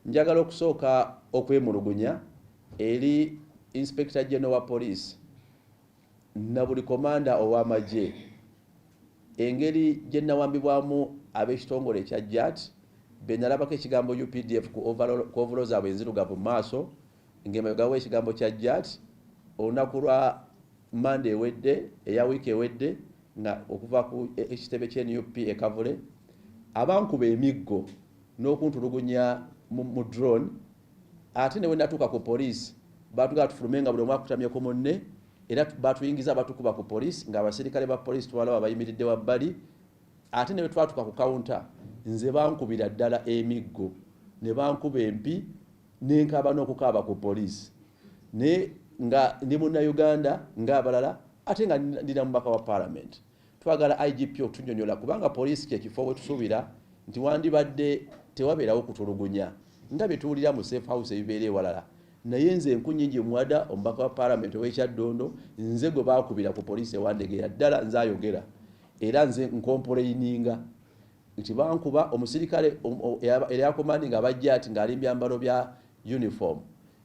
njagala okusooka okwemulugunya eri Inspector General wa Police na buli komanda ow'amagye engeri gye nnawambibwamu ab'ekitongole ekya Jatt be nalabako ekigambo UPDF ku overall zaabwe enzirugavu mu maaso ng'emagawo ekigambo kya Jatt olunaku lwa Monday ewedde eya wiiki ewedde nga okuva ku ekitebe ky'NUP ekavule abankuba emiggo n'okuntulugunya mu drone ate ne wenatuuka ku police batugala tufulume nga buli omu akutamyeko munne era batuyingiza batukuba ku police nga abasirikale ba police twalaba bayimiridde wabbali ate ne twatuka ku counter nze bankubira ddala emiggo ne bankuba empi n'enkaba n'okukaaba ku police ne nga ndi Munnayuganda ng'abalala ate nga ndina mubaka wa parliament twagala IGP okutunyonyola kubanga police kyekifo we tusuubira nti wandibadde tewabeerawo kutulugunya nga bye tuwulira mu safe house ebibeera ewalala naye nze enkunyingi Muwadda omubaka wa parliament ow'ekyaddondo nze gwe baakubira ku police ewandegeera ddala nze ayogera era nze nkompoleininga nti bankuba omusirikale era commanding abajjati ng'ali byambalo bya uniform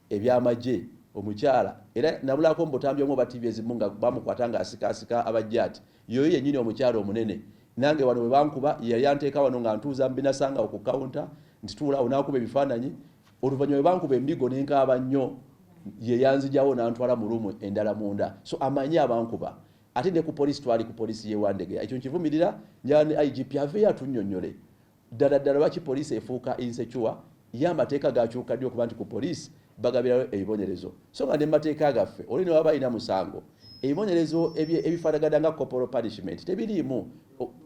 ebyamagye omukyala era nabulako mbutambi omu ba TV ezimu nga bamukwata nga asikaasika abajjati yoyo yennyini omukyala omunene nange wano bwe bankuba yali anteeka wano nga ntuuza mbinasanga ku counter nti tuula onaakuba ebifaananyi oluvannyuma bwe bankuba embigo n'enkaaba nnyo ye yanzijawo n'antwala mu lumu endala munda so amanyi abankuba ate ne ku police twali ku police y'ewandegeya ekyo nkivumirira njala ne IGP aveeyo atunnyonnyole ddala lwaki police efuuka insecure y'amateeka gakyuka ddyo okuba nti ku police bagabirayo ebibonerezo so nga ne mateeka gaffe oli ne waba alina musango ebibonerezo ebifaanagana nga corporal punishment tebiriimu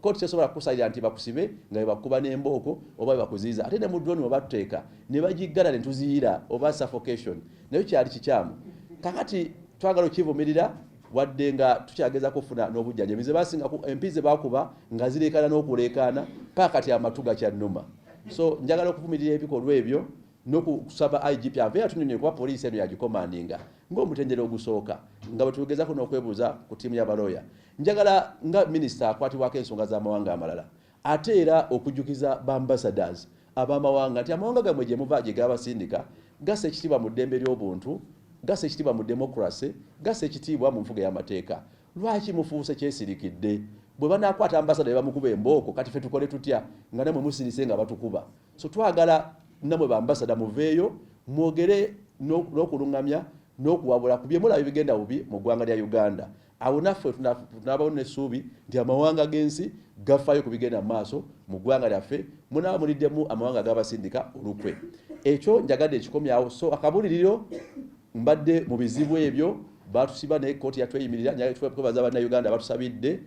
koti tesobola kukusalira nti bakusibe nga bebakuba n'embooko oba bebakuziiza ate ne mu drone we batuteeka ne bagiggala ne tuziira oba suffocation nayo kyali kikyamu kakati twagala okivumirira wadde nga tukyageza kufuna n'obujjanjabi ze basinga empi ze bakuba nga zireekaana n'okuleekaana paka kati amatu gakyannuma so njagala okuvumirira ebikolwa ebyo n'okusaba IGP aveeyo atunyonyola kuba poliisi eno yagikomandinga ng'omutendera ogusooka nga bwe tugezako n'okwebuuza ku ttiimu y'abalooya njagala nga minisita akwatibwako ensonga z'amawanga amalala ate era okujjukiza bambassadors ab'amawanga nti amawanga gammwe gye muva gye gabasindika gassa ekitiibwa mu ddembe ly'obuntu gassa ekitiibwa mu democracy gassa ekitiibwa mu nfuga y'amateeka lwaki mufuuse kyesirikidde bwe banaakwata ambasada bamukuba embooko kati ffe tukole tutya nga namwe musirise nga batukuba so twagala namwe bambasada muveeyo mwogere n'okuluŋŋamya n'okuwabula ku bye mulaba bigenda bubi mu ggwanga lya Uganda awo naffe tunaabawo n'essuubi nti amawanga g'ensi gafaayo ku bigenda mu maaso mu ggwanga lyaffe munaaba muliddemu amawanga g'abasindika olukwe ekyo njagadde ekikomyawo so akabuliriro mbadde mu bizibu ebyo batusiba naye kooti yatweyimirira twebaza bannayuganda batusabidde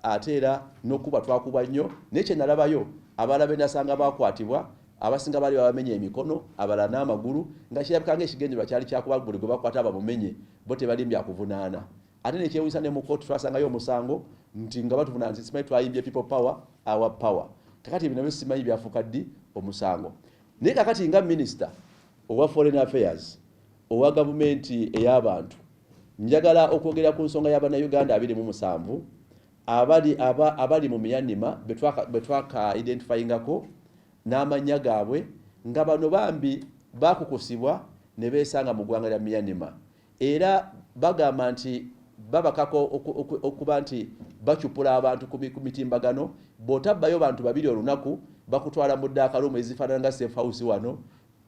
ate era n'okuba twakuba nnyo naye kye nalabayo abalala be nasanga bakwatibwa abasinga bali babamenye emikono abalala n'amagulu nga kirabika ng'ekigendererwa kyali kyakuba buli gwe bakwata bamumenye bo tebalimbya kuvunaana ate nekyewunyisa ne mu kooti twasangayo omusango nti nga batuvunaana nti simanyi twayimbye people power our power kakati bino byo simanyi byafuuka ddi omusango naye kakati nga minisita owa foreign affairs owa gavumenti ey'abantu njagala okwogera ku nsonga y'Abannayuganda 27 abali mu Myanmar be twaka identifyingako n'amannya gaabwe nga bano bambi bakukusibwa ne beesanga mu ggwanga lya Myanmar era bagamba nti babakako okuba nti bacupula abantu ku mitimbagano bw'otabbayo bantu babiri olunaku bakutwala mu ddaakalumu ezifaanana nga safe house wano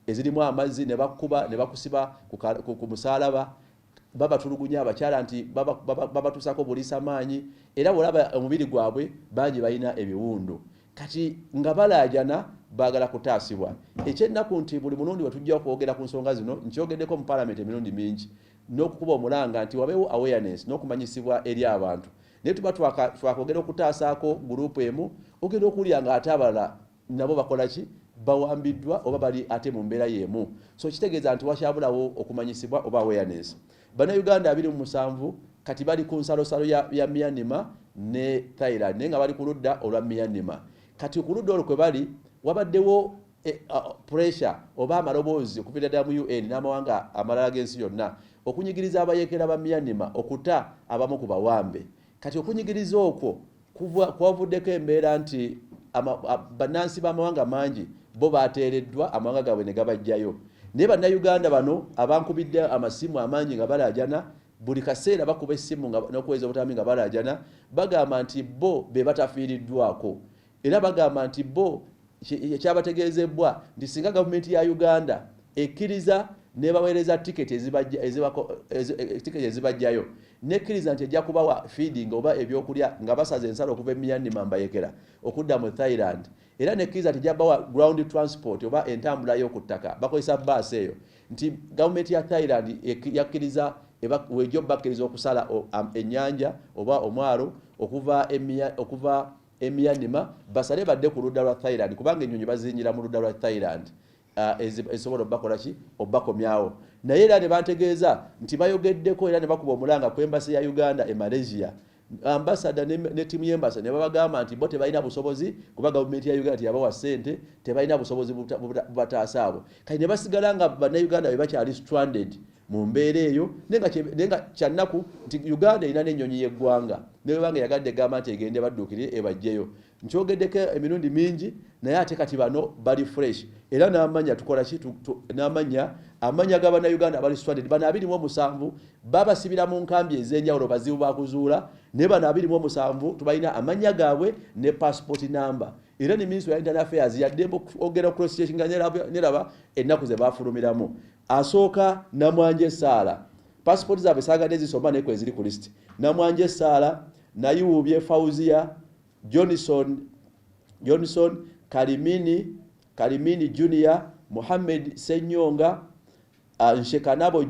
ezirimu amazzi ne bakuba ne bakusiba ku musaalaba babatulugunya abakyala nti babatuusako buliisa maanyi era bw'olaba omubiri gwabwe bangi balina ebiwundu kati nga balaajana baagala kutaasibwa ekyennaku nti buli mulundi we tujja okwogera ku nsonga zino nkyogeddeko mu parliament emirundi mingi n'okukuba omulanga nti wabeewo awareness n'okumanyisibwa eri abantu naye tuba twakwogera okutaasaako gurupu emu ogenda okuwulira nga ate abalala nabo bakola ki bawambiddwa oba bali ate mu mbeera y'emu so kitegeeza nti wakyabulawo okumanyisibwa oba awareness Bannayuganda 27 kati bali ku nsalosalo ya Myanmar ne Thailand naye nga bali ku ludda olwa Myanmar kati ku ludda olwo kwe bali wabaddewo pressure oba amaloboozi okuviira ddala mu UN n'amawanga amalala g'ensi yonna okunyigiriza abayeekera ba Myanmar okuta abamu ku bawambe kati okunyigiriza okwo kwavuddeko embeera nti bannansi b'amawanga mangi bo bateereddwa amawanga gaabwe ne gabajjayo naye bannayuganda bano abankubidde amasimu amangi nga balaajana buli kaseera bakuba essimu n'okuweza obutambi nga balaajana bagamba nti bo be batafiiriddwako era bagamba nti bo ekyabategeezebwa nti singa gavumenti ya Uganda ekkiriza nebaweereza tiketi ezibajjayo nekkiriza nti ejja kubawa feeding oba ebyokulya nga basaza ensalo okuva Myanmar mbayekera okudda mu Thailand era nekkiriza nti ejja bawa ground transport oba entambula y'oku ttaka bakozesa baasi eyo nti gavumenti ya Thailand yakkiriza wejjo bakkiriza okusala ennyanja oba omwalo okuva Myanmar basale badde ku ludda lwa Thailand kubanga ennyonyi bazinjira mu ludda lwa Thailand esobola obbakola ki obbakomyawo naye era ne bantegeeza nti bayogeddeko era ne bakuba omulanga ku embassy ya Uganda e Malaysia ambassador ne timu y'embassy ne babagamba nti bo tebalina busobozi kuba gavumenti ya Uganda yabawa ssente tebalina busobozi bubataasa abo kati ne basigala nga bannayuganda be bakyali stranded mu mbeera eyo nenga kyannaku nti Uganda erina n'ennyonyi y'eggwanga naye banga yagadde gamba nti egende badduukire ebajjeyo nkyogeddeko emirundi mingi naye ate kati bano bali fresh era n'amanya tukola ki amanya g'abannayuganda bali stranded bano 27 babasibira mu nkambi ez'enjawulo bazibu bakuzuula ne bano 27 tubalina amanya gaabwe ne passport number era ne Ministry ya Internal Affairs yaddembo ogera cross checking neraba ennaku ze bafulumiramu asooka Namwanje Saala passport zaabwe saagadde zisoma neko eziri ku list Namwanje Saala Nayuubye Fauzia Johnson Kalimini Junior Mohamed Senyonga Nshekanabo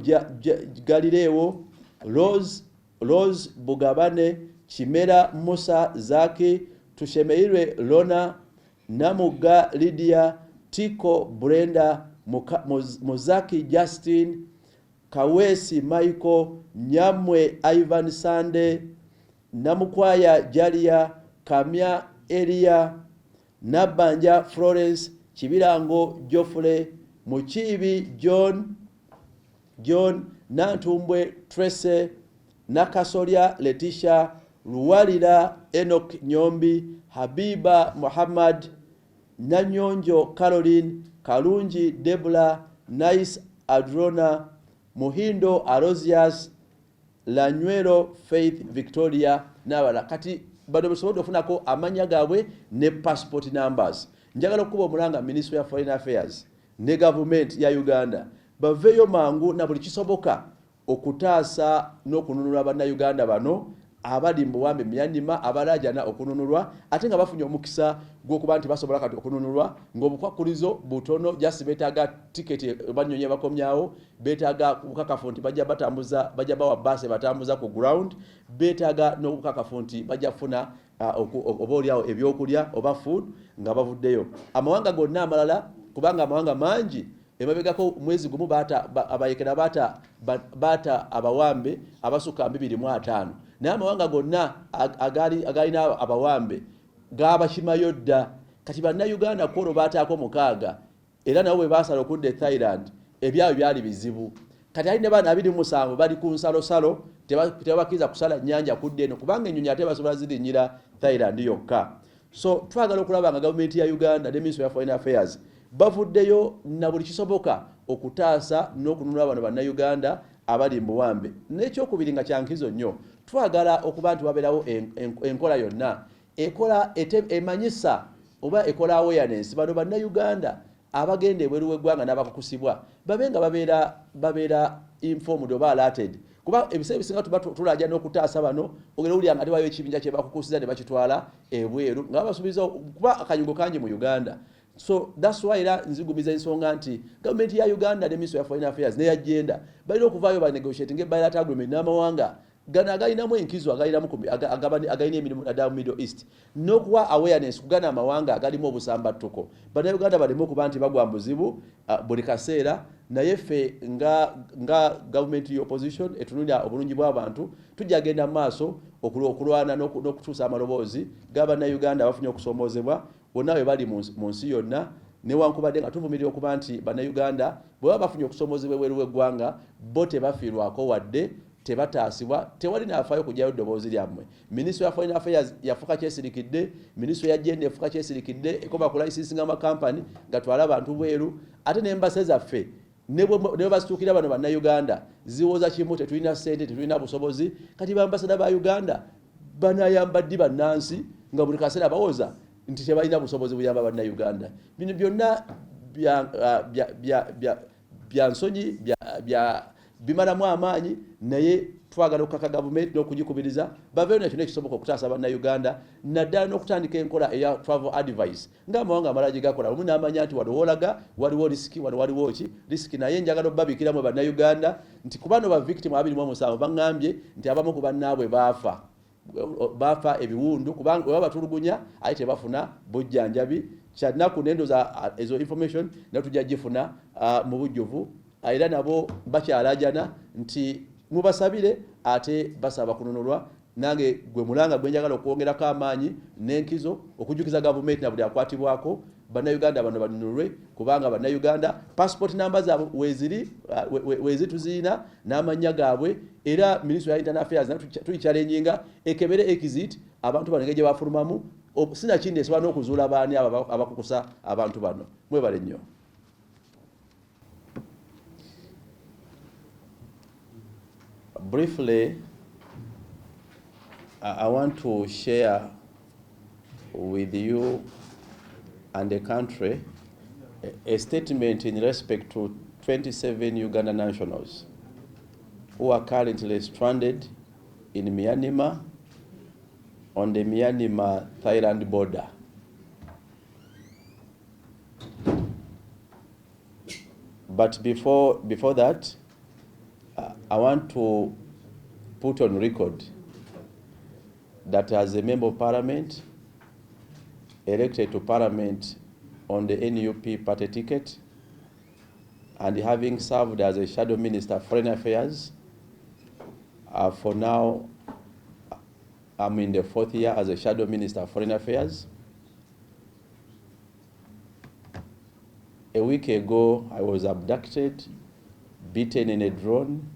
Galilewo Rose Bugabane Chimera Musa Zaki Tushemeirwe Lona Namuga Lydia Tiko Brenda Mozaki Justin Kawesi Michael Nyamwe Ivan Sande Namukwaya Jalia Kamya Elia Nabanja Florence Chibirango Geoffrey Muchibi John Nantumbwe Trace Nakasolia Letitia Luwalira Enoch Nyombi Habiba Muhammad Nanyonjo Caroline Kalunji Debla Nice Adrona Muhindo Arosias Lanywero Faith Victoria n'abala kati bado bisobola ofunako amanya gaabwe ne passport numbers njagala okuba omulanga Ministry ya Foreign Affairs ne government ya Uganda baveyo mangu na buli kisoboka okutaasa n'okununula bannayuganda bano abali mu buwambe Myanmar abalajana okununulwa ate nga bafunye omukisa gw'okuba nti basobola kati okununulwa ng'obukwakulizo butono just betaaga tiketi banyonye bakomyawo betaaga bukakafu nti bajja bawa base batambuza ku ground betaaga n'obukakafu nti bajja funa obaolyawo ebyokulya oba food nga bavuddeyo amawanga gonna amalala kubanga amawanga mangi emabegako mwezi gumu abayekera bata abawambe abasuka 205 naye amawanga gonna agalina abawambe gabakimayo dda kati bannayuganda kwolwo baataako 6 era nabo bwe basala okudda e Thailand ebyabwe byali bizibu kati ali ne bana 27 bali ku nsalosalo tebabakkiriza kusala nnyanja kudda eno kubanga ennyonyi ate basobola zirinnyira Thailand yokka so twagala okulaba nga gavumenti ya Uganda ne Ministry ya Foreign Affairs bavuddeyo na buli kisoboka okutaasa n'okununula bano bannayuganda abali mu buwambe n'ekyokubiri nga kyankizo nnyo twagala okuba nti wabeerawo enkola yonna ekola emanyisa oba ekola awareness bano bannayuganda abagenda ebweru w'eggwanga n'abakukusibwa babe nga babeera informed oba alerted kuba ebiseera ebisinga tuba tulaja n'okutaasa bano ogera owulira nga tebayo ekibinja kye bakukusiza ne bakitwala ebweru nga babasuubiza kuba akanyugo kangi mu Uganda. So that's why era nzigumiza ensonga nti government ya Uganda ne Ministry ya Foreign Affairs ne agenda balina okuvaayo ba negotiating bilateral agreement n'amawanga gana agalinamu enkizo agalina emirimu naddala mu Middle East n'okuwa awareness kugana amawanga agalimu obusambattuko bannayuganda baleme okuba nti bagwa mbuzibu buli kaseera naye ffe nga government opposition etunulira obulungi bw'abantu tujja genda mu maaso okulwana n'okutuusa amaloboozi g'abannayuganda abafunye okusoomoozebwa bonna bwe bali mu nsi yonna newankubadde nga tuvumirira okuba nti bannayuganda bwe baba bafunye okusoomoozebwa ebweru w'eggwanga bo tebafiirwako wadde tebataasibwa, tewali nafaayo kujjayo ddoboozi lyammwe. Minisitule ya Foreign Affairs yafuka kyesirikidde, minisitule ya Gender yafuka kyesirikidde, ekoma ku licensinga amakampani gatwala abantu bweru, ate n'embase zaffe ne basituukira bano bannayuganda ziwoza kimu, tetulina ssente, tetulina busobozi. Kati bambasada ba Uganda banayamba ddi bannansi nga buli kaseera bawoza nti tebalina busobozi buyamba bannayuganda. Bino byonna bya nsonyi, bimalamu amaanyi, naye twagala okukaka gavumenti n'okugikubiriza baveeyo na kyonna ekisoboka okutaasa bannayuganda, naddala n'okutandika enkola eya travel advice ng'amawanga amalala gye gakola. Omu n'amanya nti wano woolaga waliwo risiki, wano waliwo ki risiki, naye njagala obbabikiramu bannayuganda nti ku bano ba victim 27 baŋŋambye nti abamu ku bannaabwe baafa ebiwundu kubanga oba batulugunya ate tebafuna bujjanjabi. Kyannaku nendoza ezo information nayo tujja gifuna mu bujjuvu, era nabo bakyalajana nti mubasabire ate basaba kununulwa. Nange gwe mulanga gwe njagala okwongerako amaanyi n'enkizo okujjukiza gavumenti na buli akwatibwako bannayuganda bano banunulwe, kubanga bannayuganda passport number zaabwe weziri tuziina n'amannya gaabwe, era Ministry ya Internal Affairs tuyichallenginga ekebere exit abantu bano gye bafulumamu. Sinakindi esobola n'okuzuula baani abakukusa abantu bano. Mwebale nnyo. Briefly, I want to share with you and the country a statement in respect to 27 Uganda nationals who are currently stranded in Myanmar on the Myanmar-Thailand border. But before that, I want to put on record that as a member of parliament, elected to parliament on the NUP party ticket, and having served as a shadow minister of foreign affairs, for now I'm in the 4th year as a shadow minister of foreign affairs. A week ago, I was abducted, beaten in a drone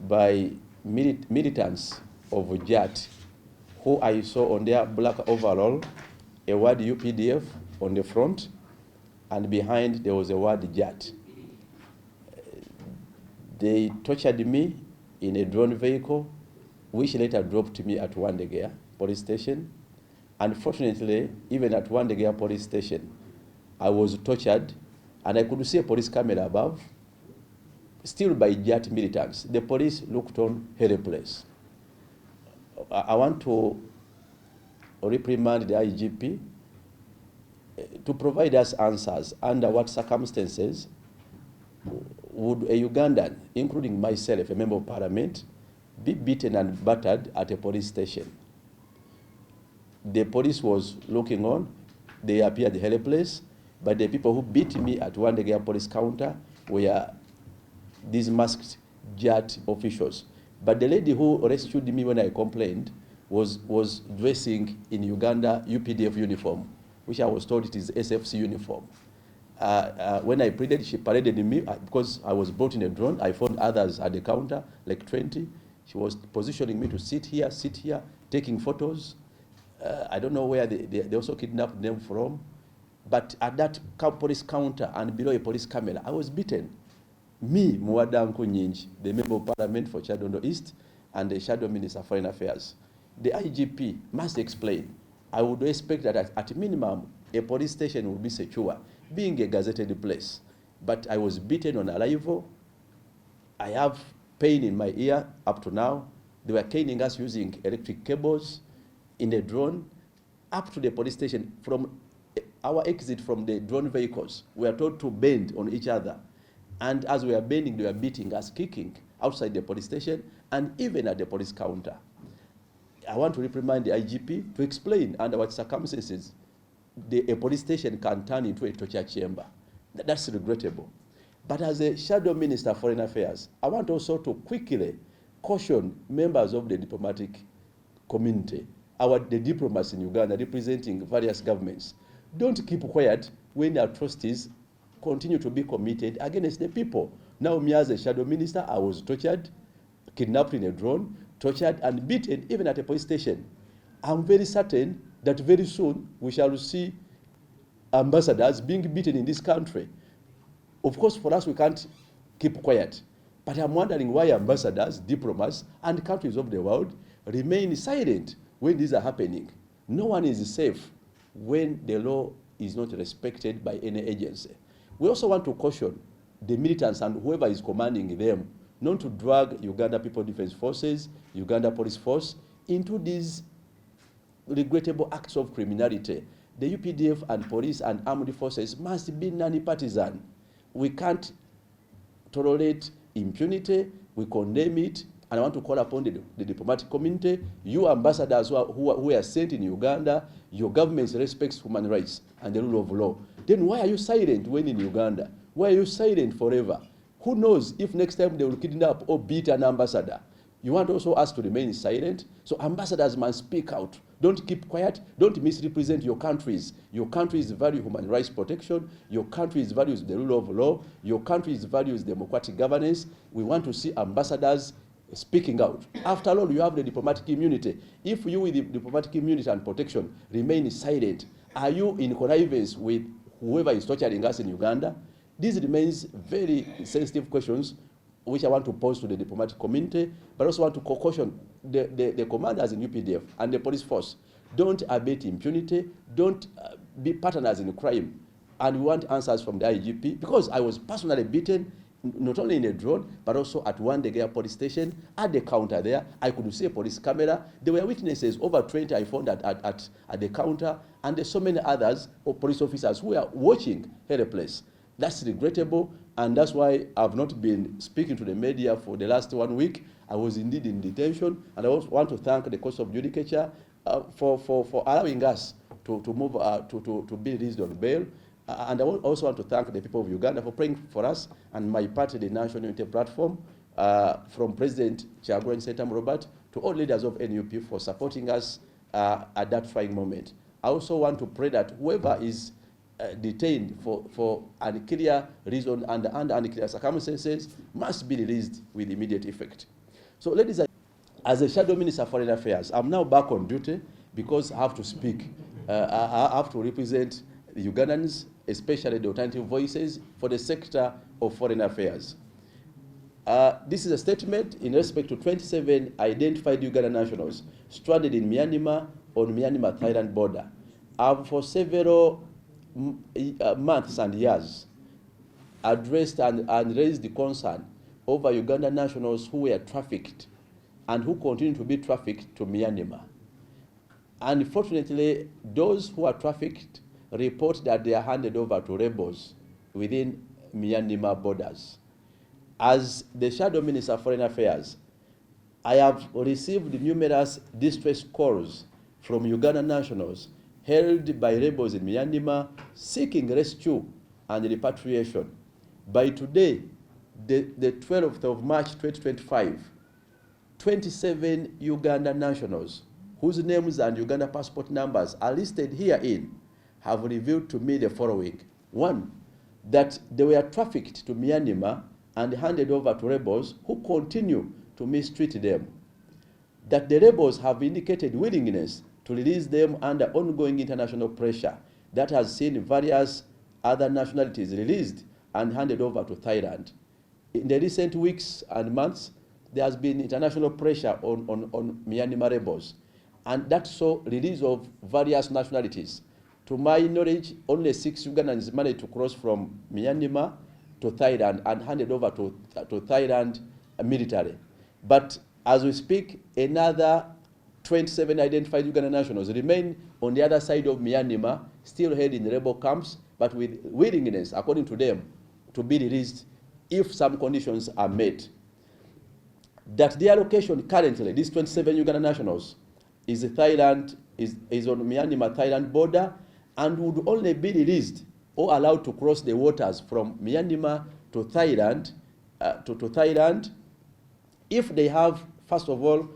by militants of Jatt, who I saw on their black overall, a word UPDF on the front, and behind there was a word Jatt. They tortured me in a drone vehicle, which later dropped me at Wandegea police station. Unfortunately, even at Wandegea police station, I was tortured, and I could see a police camera above, still by Jatt militants. The police looked on helpless. I want to reprimand the IGP to provide us answers under what circumstances would a Ugandan, including myself, a member of parliament, be beaten and battered at a police station. The police was looking on, they appeared helpless, but the people who beat me at Wandegea police counter were these masked Jatt officials. But the lady who rescued me when I complained was dressing in Uganda UPDF uniform, which I was told it is SFC uniform. When I pleaded, she paraded me because I was brought in a drone. I found others at the counter, like 20. She was positioning me to sit here, taking photos. I don't know where they also kidnapped them from. But at that police counter and below a police camera, I was beaten. Me, Muwadda, the member of parliament for Chadondo East and the shadow minister of foreign affairs. The IGP must explain. I would expect that at minimum, a police station would be secure, being a gazetted place. But I was beaten on arrival. I have pain in my ear up to now. They were caning us using electric cables in a drone up to the police station. From our exit from the drone vehicles, we are told to bend on each other. And as we are bending, they were beating us, kicking outside the police station and even at the police counter. I want to reprimand the IGP to explain under what circumstances a police station can turn into a torture chamber. That's regrettable. But as a shadow minister of foreign affairs, I want also to quickly caution members of the diplomatic community, the diplomats in Uganda representing various governments. Don't keep quiet when the atrocities continue to be committed against the people. Now, me as a shadow minister, I was tortured, kidnapped in a drone, tortured and beaten even at a police station. I'm very certain that very soon we shall see ambassadors being beaten in this country. Of course, for us, we can't keep quiet. But I'm wondering why ambassadors, diplomats, and countries of the world remain silent when these are happening. No one is safe when the law is not respected by any agency. We also want to caution the militants and whoever is commanding them not to drag Uganda People Defense Forces, Uganda Police Force into these regrettable acts of criminality. The UPDF and police and armed forces must be non-partisan. We can't tolerate impunity. We condemn it. And I want to call upon the diplomatic community, you ambassadors who are sent in Uganda, your government respects human rights and the rule of law. Then why are you silent when in Uganda? Why are you silent forever? Who knows if next time they will kidnap or beat an ambassador? You want also us to remain silent? So ambassadors must speak out. Don't keep quiet. Don't misrepresent your countries. Your countries value human rights protection. Your countries values the rule of law. Your countries values democratic governance. We want to see ambassadors speaking out. After all, you have the diplomatic immunity. If you with the diplomatic immunity and protection remain silent, are you in connivance with whoever is torturing us in Uganda? This remains very sensitive questions which I want to pose to the diplomatic community, but also want to caution the commanders in UPDF and the police force. Don't abet impunity. Don't be partners in crime. And we want answers from the IGP, because I was personally beaten, not only in a drone, but also at Muwadda police station, at the counter there. I could see a police camera. There were witnesses, over 20 I found at the counter, and there's so many others, or police officers who are watching helpless. That's regrettable, and that's why I've not been speaking to the media for the last 1 week. I was indeed in detention, and I also want to thank the Court of Judicature for allowing us to move to be released on bail. And I also want to thank the people of Uganda for praying for us, and my party, the National Unity Platform, from President Kyagulanyi Ssentamu Robert to all leaders of NUP for supporting us at that trying moment. I also want to pray that whoever is detained for unclear reason and under unclear circumstances must be released with immediate effect. So, ladies and gentlemen, as a Shadow Minister for Foreign Affairs, I'm now back on duty because I have to speak. I have to represent the Ugandans, especially the alternative voices, for the sector of foreign affairs. This is a statement in respect to 27 identified Ugandan nationals stranded in Myanmar on Myanmar-Thailand border. For several months and years, addressed and raised the concern over Ugandan nationals who were trafficked and who continue to be trafficked to Myanmar. Unfortunately, those who are trafficked report that they are handed over to rebels within Myanmar borders. As the Shadow Minister for Foreign Affairs, I have received numerous distress calls from Ugandan nationals held by rebels in Myanmar seeking rescue and repatriation. By today, the 12th of March 2025, 27 Ugandan nationals whose names and Uganda passport numbers are listed herein have revealed to me the following. One, that they were trafficked to Myanmar and handed over to rebels who continue to mistreat them. That the rebels have indicated willingness to release them under ongoing international pressure that has seen various other nationalities released and handed over to Thailand. In the recent weeks and months, there has been international pressure on Myanmar rebels, and that saw release of various nationalities. To my knowledge, only 6 Ugandans managed to cross from Myanmar to Thailand and handed over to Thailand military. But as we speak, another 27 identified Ugandan nationals remain on the other side of Myanmar, still held in rebel camps, but with willingness, according to them, to be released if some conditions are met. That their location currently, these 27 Ugandan nationals, is Thailand, is on Myanmar-Thailand border, and would only be released or allowed to cross the waters from Myanmar to Thailand, if they have, first of all,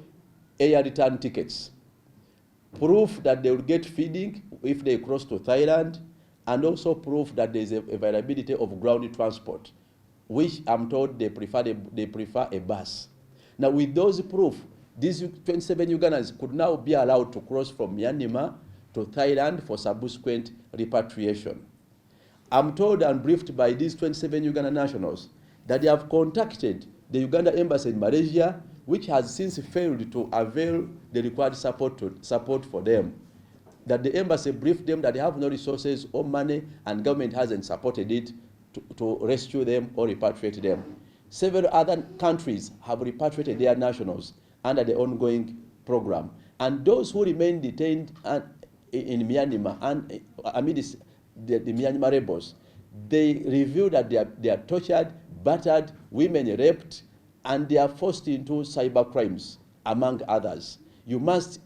air return tickets, proof that they will get feeding if they cross to Thailand, and also proof that there is availability of ground transport, which I'm told they prefer a bus. Now, with those proof, these 27 Ugandans could now be allowed to cross from Myanmar to Thailand for subsequent repatriation. I'm told and briefed by these 27 Ugandan nationals that they have contacted the Uganda embassy in Malaysia, which has since failed to avail the required support for them. That the embassy briefed them that they have no resources or money and government hasn't supported it to rescue them or repatriate them. Several other countries have repatriated their nationals under the ongoing program. And those who remain detained in Myanmar and amidst the Myanmar rebels, they reveal that they are tortured, battered, women raped, and they are forced into cyber crimes, among others. You must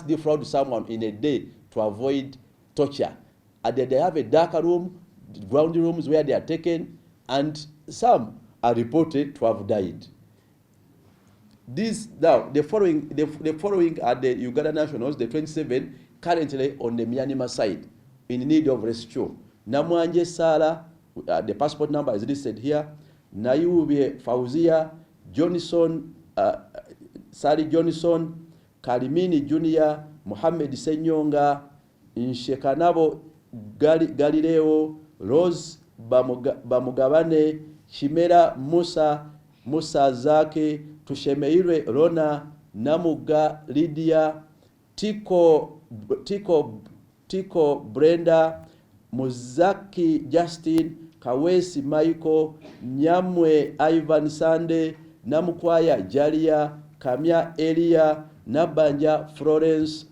defraud someone in a day to avoid torture. And they have a darker room, ground rooms where they are taken, and some are reported to have died. The following are the Uganda nationals, the 27 currently on the Myanmar side, in need of rescue. Namwanje Sala, the passport number is listed here. Nayube Fauzia, Johnson, Sally Johnson, Karimini Junior, Mohammed Senyonga, Nshekanabo Galileo, Rose Bamugabane, Chimera Musa Zake, Tushemeire Rona, Namuga Lydia, Tiko Brenda, Muzaki Justin, Kawesi Michael, Nyamwe Ivan Sande, Namukwaya Jalia, Kamya Elia, Nabanja Florence,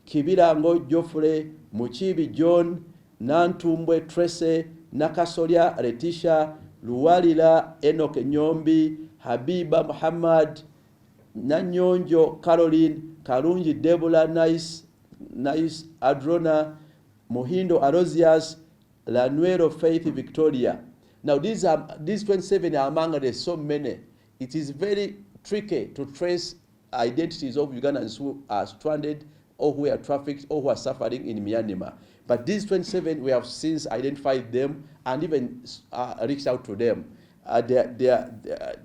Kibirango Geoffrey, Muchibi John, Nantumbwe Trace, Nakasolia Letitia, Luwalila Enoch Nyombi, Habiba Muhammad, Nanyonjo Caroline, Karunji Deborah Nice Adrona, Mohindo Arosias, Lanuero Faith Victoria. Now these 27 are among the so many. It is very tricky to trace identities of Ugandans who are stranded or who are trafficked or who are suffering in Myanmar. But these 27, we have since identified them and even reached out to them. They are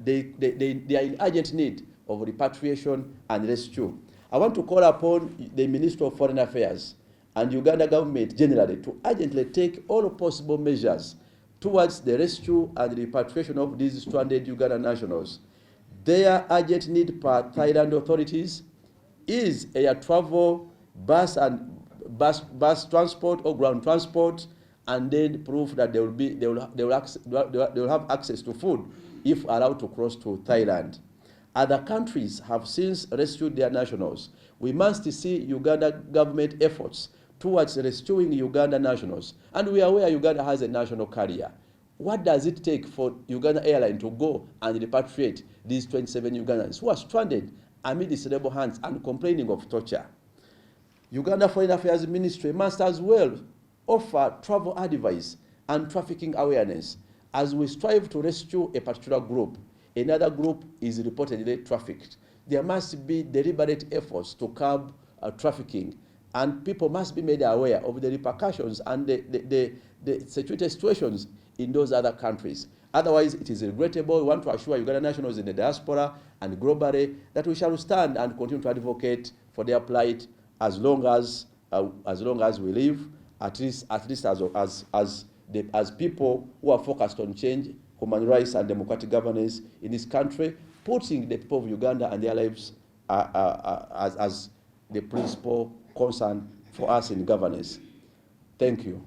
in urgent need of repatriation and rescue. I want to call upon the Minister of Foreign Affairs and Uganda government generally to urgently take all possible measures towards the rescue and repatriation of these stranded Ugandan nationals. Their urgent need per Thailand authorities is air travel, bus transport or ground transport, and then proof that they will have access to food if allowed to cross to Thailand. Other countries have since rescued their nationals. We must see Uganda government efforts towards rescuing Uganda nationals. And we are aware Uganda has a national carrier. What does it take for Uganda Airline to go and repatriate these 27 Ugandans who are stranded amid its rebel hands and complaining of torture? Uganda Foreign Affairs Ministry must as well offer travel advice and trafficking awareness as we strive to rescue a particular group. Another group is reportedly trafficked. There must be deliberate efforts to curb trafficking, and people must be made aware of the repercussions and the security situations in those other countries. Otherwise, it is regrettable. We want to assure Uganda nationals in the diaspora and globally that we shall stand and continue to advocate for their plight as long as we live, at least as people who are focused on change, human rights, and democratic governance in this country, putting the people of Uganda and their lives as the principal concern for us in governance. Thank you.